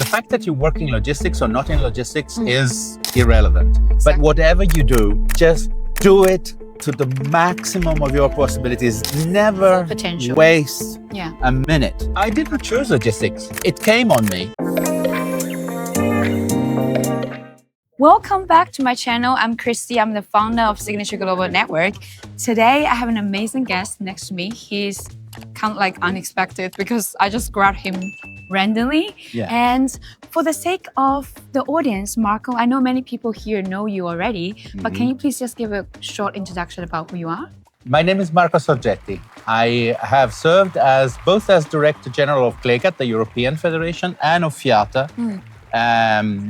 The fact that you work in logistics or not in logistics is irrelevant. But whatever you do, just do it to the maximum of your possibilities. Never waste a minute. I didn't choose logistics. It came on me. Welcome back to my channel. I'm Christy. I'm the founder of Signature Global Network. Today, I have an amazing guest next to me. He's kind of like unexpected because I just grabbed him randomly. And for the sake of the audience, Marco, I know many people here know you already, but can you please just give a short introduction about who you are? My name is Marco Sogetti. I have served as both as Director General of CLEGAT, the European Federation, and of FIATA,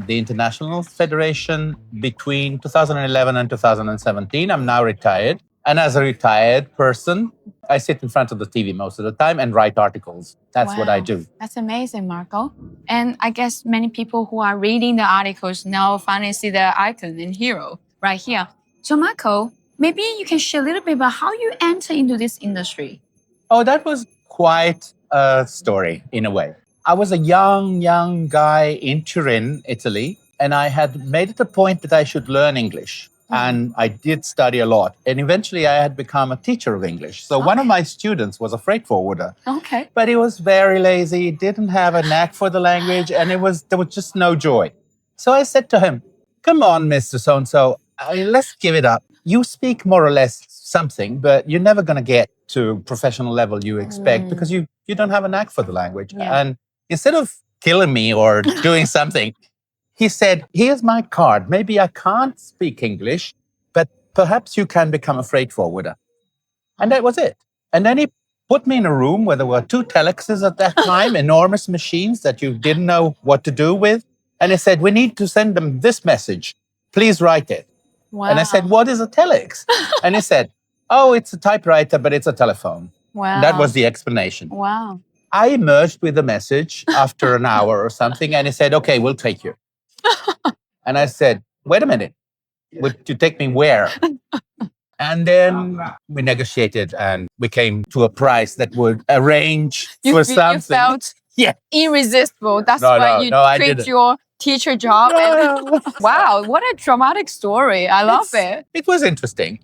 the International Federation, between 2011 and 2017. I'm now retired. And as a retired person, I sit in front of the TV most of the time and write articles. That's what I do. That's amazing, Marco. And I guess many people who are reading the articles now finally see the icon and hero right here. So Marco, maybe you can share a little bit about how you enter into this industry. Oh, that was quite a story in a way. I was a young guy in Turin, Italy, and I had made it a point that I should learn English. And I did study a lot. And eventually I had become a teacher of English. So one of my students was a freight forwarder. But he was very lazy, didn't have a knack for the language, and there was just no joy. So I said to him, come on, Mr. So-and-so, let's give it up. You speak more or less something, but you're never going to get to professional level you expect because you don't have a knack for the language. And instead of killing me or doing something, he said, here's my card. Maybe I can't speak English, but perhaps you can become a freight forwarder. And that was it. And then he put me in a room where there were 2 telexes at that time, enormous machines that you didn't know what to do with. And he said, we need to send them this message. Please write it. And I said, what is a telex? And he said, oh, it's a typewriter, but it's a telephone. And that was the explanation. I emerged with the message after an hour or something, and he said, okay, we'll take you. And I said, wait a minute, would you take me where? And then we negotiated and we came to a price that would arrange for something. You felt irresistible. That's why you quit your teacher job. Wow, what a dramatic story. I love it. It was interesting.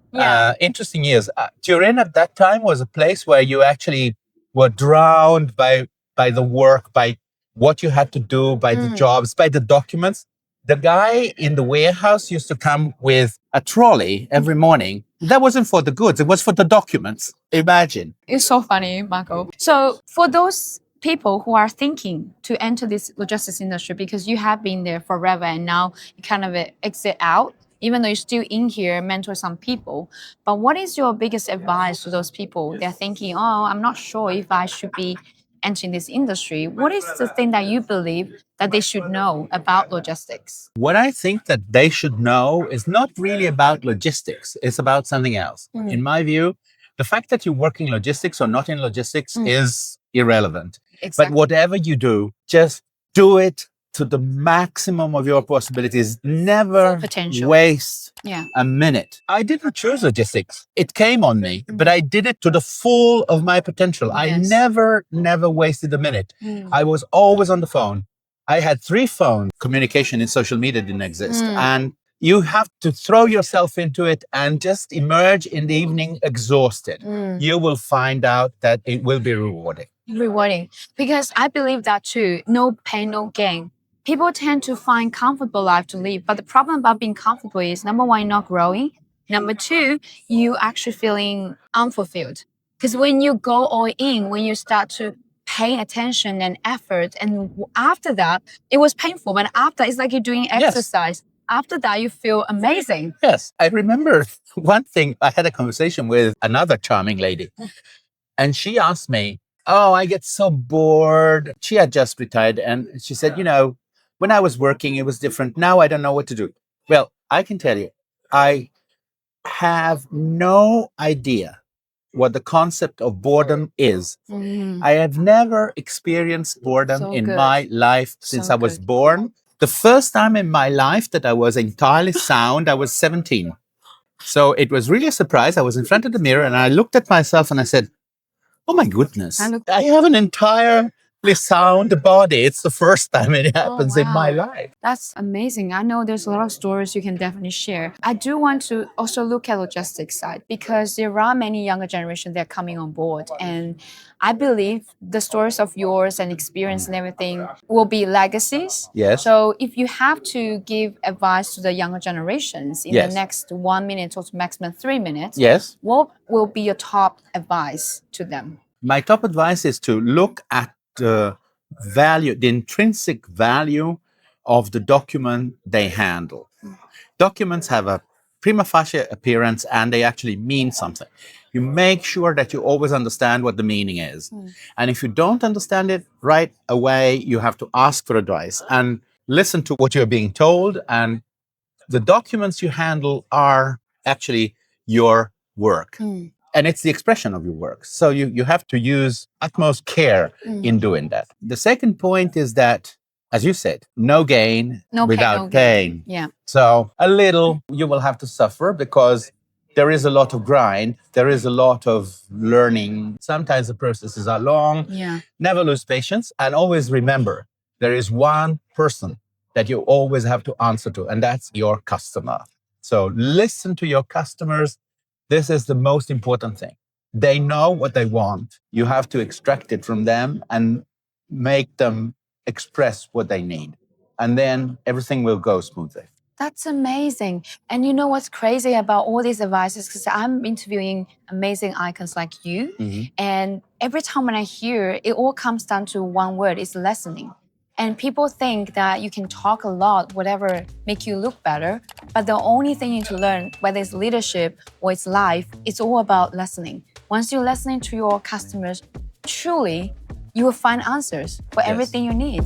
Interesting years. Turin at that time was a place where you actually were drowned by the work, by what you had to do, by the jobs, by the documents. The guy in the warehouse used to come with a trolley every morning. That wasn't for the goods, it was for the documents. Imagine. It's so funny, Marco. So for those people who are thinking to enter this logistics industry, because you have been there forever and now you kind of exit out, even though you're still in here, mentor some people. But what is your biggest advice to those people? They're thinking, oh, I'm not sure if I should be entering this industry. What is the thing that you believe that they should know about logistics? What I think that they should know is not really about logistics. It's about something else. In my view, the fact that you work in logistics or not in logistics is irrelevant. But whatever you do, just do it to the maximum of your possibilities. Never waste a minute. I didn't choose logistics. It came on me, but I did it to the full of my potential. I never wasted a minute. I was always on the phone. I had 3 phones. Communication in social media didn't exist. And you have to throw yourself into it and just emerge in the evening exhausted. You will find out that it will be rewarding. Because I believe that too. No pain, no gain. People tend to find comfortable life to live, but the problem about being comfortable is, number 1, you're not growing. Number 2, you actually feeling unfulfilled. Because when you go all in, when you start to pay attention and effort, and after that, it was painful, but after, it's like you're doing exercise. After that, you feel amazing. Yes, I remember one thing. I had a conversation with another charming lady, and she asked me, oh, I get so bored. She had just retired, and she said, you know, when I was working, it was different. Now I don't know what to do. Well, I can tell you, I have no idea what the concept of boredom is. I have never experienced boredom in my life since I was born. The first time in my life that I was entirely sound, I was 17. So it was really a surprise. I was in front of the mirror and I looked at myself and I said, oh my goodness, I have an entire sound body. It's the first time it happens in my wow. life. That's amazing. I know there's a lot of stories you can definitely share. I do want to also look at logistics side because there are many younger generations that are coming on board. And I believe the stories of yours and experience and everything will be legacies. Yes. So if you have to give advice to the younger generations in the Yes. next 1 minute or maximum 3 minutes, Yes. what will be your top advice to them? My top advice is to look at the value, the intrinsic value of the document they handle. Documents have a prima facie appearance and they actually mean something. You make sure that you always understand what the meaning is. And if you don't understand it right away, you have to ask for advice and listen to what you're being told. And the documents you handle are actually your work. And it's the expression of your work. So you have to use utmost care in doing that. The second point is that, as you said, no gain No pain, without no gain. pain. Yeah. So a little you will have to suffer because there is a lot of grind, there is a lot of learning. Sometimes the processes are long. Yeah. Never lose patience and always remember there is one person that you always have to answer to, and that's your customer. So listen to your customers. This is the most important thing. They know what they want. You have to extract it from them and make them express what they need. And then everything will go smoothly. That's amazing. And you know what's crazy about all these advices? Because I'm interviewing amazing icons like you. And every time when I hear, it all comes down to one word, it's listening. And people think that you can talk a lot, whatever, make you look better. But the only thing you need to learn, whether it's leadership or it's life, it's all about listening. Once you're listening to your customers, truly, you will find answers for everything you need.